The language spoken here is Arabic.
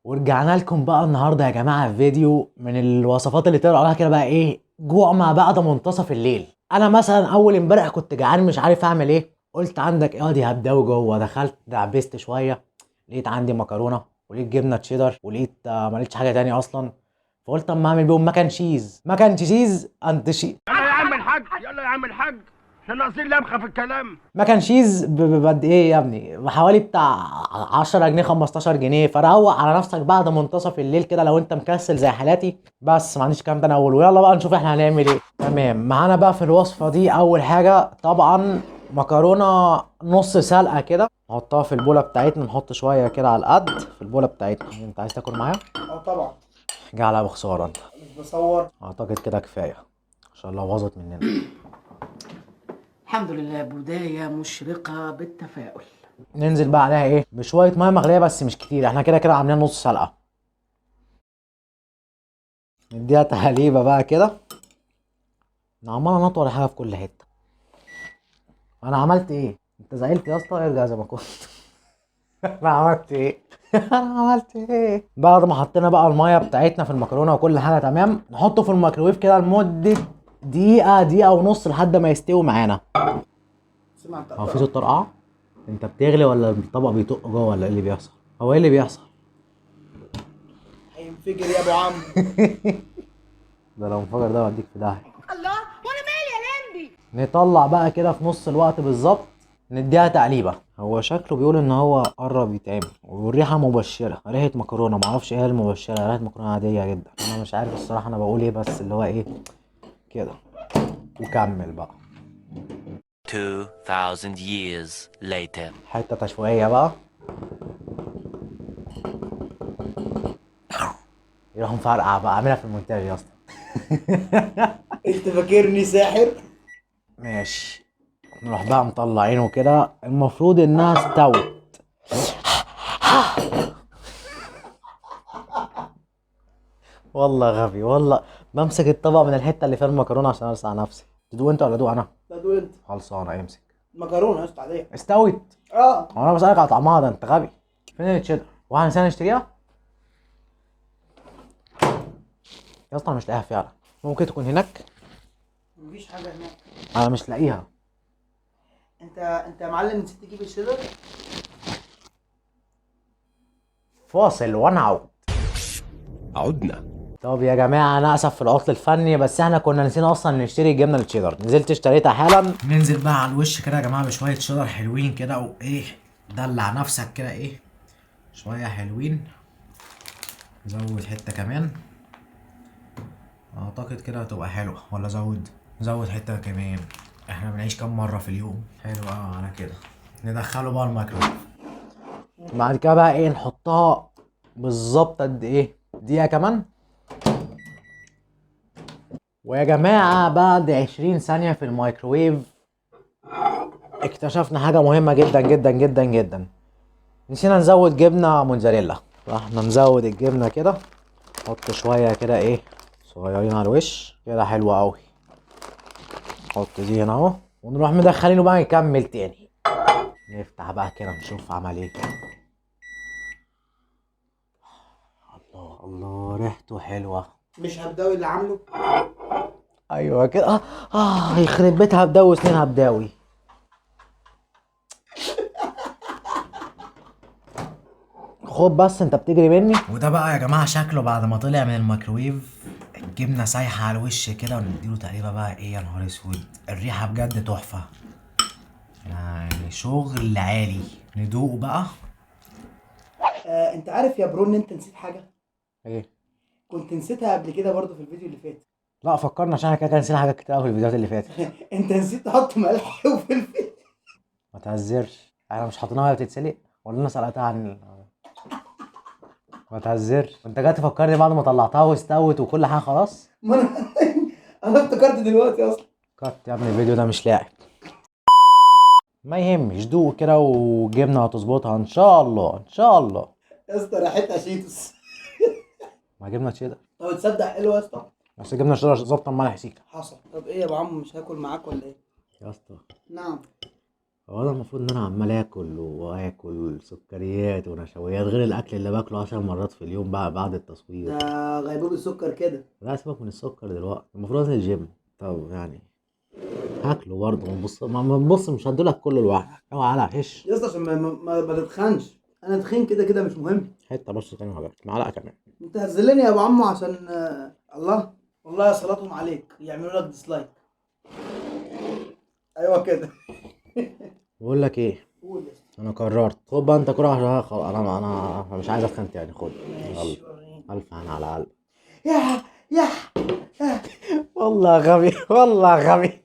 ورجعنا لكم بقى النهارده يا جماعه في فيديو من الوصفات اللي تقرا عليها كده بقى ايه جوع ما بعد منتصف الليل. انا مثلا اول امبارح كنت جعان مش عارف اعمل ايه، قلت عندك ايه دي هبداوي جوه، دخلت دعبست شويه لقيت عندي مكرونه ولقيت جبنه تشيدر ولقيت ما لقيتش حاجه تاني اصلا، فقلت اما اعمل بيهم ماكن تشيز يلا يا عم الحاج، يلا يا عم الحاج، احنا ناقصين لمخه في الكلام. ماكن تشيز بقد ايه يا ابني؟ بحوالي بتاع 10 جنيه 15 جنيه، فروق على نفسك بعد منتصف الليل كده لو انت مكسل زي حالاتي. بس ما عنديش الكلام ده انا اقوله، ويلا بقى نشوف احنا هنعمل ايه. تمام، معانا بقى في الوصفه دي اول حاجه طبعا مكرونه نص سلقه كده، نحطها في البوله بتاعتنا، نحط شويه كده على القد في البوله بتاعتنا. انت عايز تاكل معايا؟ طبعا. جه على بخساره انت. مش بصور. اعتقد كده كفايه عشان لو باظت مننا. الحمد لله، بداية مشرقة بالتفاؤل. ننزل بقى عليها ايه بشويه ميه مغليه بس مش كتير، احنا كده كده عاملين نص سلقه. نديها تهليبه بقى كده، انا عمال انط ولا حاجه في كل حته. انا عملت ايه؟ انت زعلت يا اسطى؟ ارجع زي ما كنت. انا عملت ايه؟ انا عملت ايه؟ بعد ما حطينا بقى الميه بتاعتنا في المكرونه وكل حاجه تمام، نحطه في الميكروويف كده لمده دقيقه ونص لحد ما يستوي معانا. سمعت هو في صوت طرقعه؟ انت بتغلي ولا الطبق بيطق جوه ولا ايه اللي بيحصل؟ هو ايه اللي بيحصل؟ هينفجر يا ابو عم. ده لو انفجر ده هوديك في داهيه. الله، وانا مالي يا لمبي. نطلع بقى كده في نص الوقت بالظبط، نديها تقليبه. هو شكله بيقول ان هو قرب يتعمل والريحه مبشره، ريحه مكرونه، معرفش ايه هي المبشره، ريحه مكرونه عاديه جدا. انا مش عارف الصراحه انا بقول ايه، بس اللي هو ايه كده. وكمل بقى 2000 years later. حته تشويقيه بقى، يروح مفرقع بقى، اعملها في المونتاج يا اسطى. انت فاكرني ساحر؟ ماشي، نروح بقى مطلعينه كده، المفروض انها استوت. والله غبي والله، بمسك الطبق من الحته اللي فيها المكرونه عشان ارسع نفسي. تدوق انت ولا ادوق انا؟ لا دول انت. خلصانه، امسك. المكرونة يا اسطى عادية. استوت. اه. هو انا بسالك على طعمها، ده انت غبي. فين التشيدر؟ واحنا نسينا نشتريها يا اسطى؟ أنا مش لاقيها فعلا، ممكن تكون هناك. مفيش حاجة هناك. انا مش لاقيها. انت يا معلم نسيت تجيب الشيدر. فاصل ونعود. عدنا. طب يا جماعه انا اسف في العطل الفني، بس احنا كنا نسينا اصلا نشتري الجبنه التشيدر، نزلت اشتريتها حالا. ننزل بقى على الوش كده يا جماعه بشويه شيدر حلوين كده، وايه دلع نفسك كده، ايه شويه حلوين. زود حته كمان، اعتقد كده هتبقى حلوه، ولا زود حته كمان. احنا بنعيش كام مره في اليوم؟ حلو قوي على كده. ندخله بقى الميكرويف، بعد كده بقى ايه نحطها بالظبط قد ايه، دقيقه كمان. ويا جماعه بعد 20 ثانيه في الميكرويف اكتشفنا حاجه مهمه جدا جدا جدا جدا، نسينا نزود جبنه موتزاريلا. فاحنا نزود الجبنه كده، نحط شويه كده ايه صغيرين على الوش كده، حلوه قوي. نحط دي هنا اهو، ونروح مدخلينه بقى نكمل تاني. نفتح بقى كده نشوف عمل ايه. الله الله، ريحته حلوه. مش هبداوي اللي عامله. ايوه كده. يخرب بيتها هبداوي سنين هبداوي. خد بس انت بتجري مني. وده بقى يا جماعه شكله بعد ما طلع من الميكرويف، الجبنه سايحه على الوش كده، ونديله تقريبا بقى ايه، يا نهار اسود الريحه بجد تحفه، يعني شغل عالي. ندوق بقى. انت عارف يا برو ان انت نسيت حاجة؟ ايه؟ كنت نسيتها قبل كده برضو في الفيديو اللي فات. لا فكرنا، عشان احنا كده نسينا حاجات كتير قوي في الفيديوهات اللي فاتت. انت نسيت تحط ملح وفلفل. ما تهزرش، احنا مش حاطينها وهي بتتسلق ولا انا سلقتها عن ما تهزرش، انت جاي تفكرني بعد ما طلعتها واستوت وكل حاجه خلاص. ما انا افتكرت دلوقتي اصلا. كات يا ابني، الفيديو ده مش لاعب. ما يهمش، دوق كده وجبنه هتظبطها ان شاء الله ان شاء الله. يا اسطى ريحتها شيتوس. ما جبنه تشيدر، طب تصدق حلوه يا اسطى. بس جبنه تشيدر ظابطه الملح سيكا. حصل. طب ايه يا ابو عم، مش هاكل معاك ولا ايه؟ يا اسطى نعم. هو انا المفروض ان انا عمال اكل واكل سكريات ونشويات غير الاكل اللي باكله 10 مرات في اليوم بقى بعد التصوير. ده غيبوبة السكر كده. لا سيبك من السكر دلوقتي، المفروض انزل الجيم. طب يعني هاكله برضه، ما تبص مش هدولك كله لوحدك، اوعى على هش. يا اسطى عشان ما تتخنش. انا تخين كده كده مش مهم. حته بص تاني وهجرك معلقه كمان. انت هزلني يا ابو عمو عشان الله. والله صلاتهم عليك يعملوا لك ديسلايك. ايوه كده. بقول لك ايه، قول يا اسطى. انا قررت خد بقى انت كرة عشان خلاص انا مش عايز اتخن تاني. خد ماشي يلا. وريني. الف هنا على قلب. يا يا والله غبي والله غبي.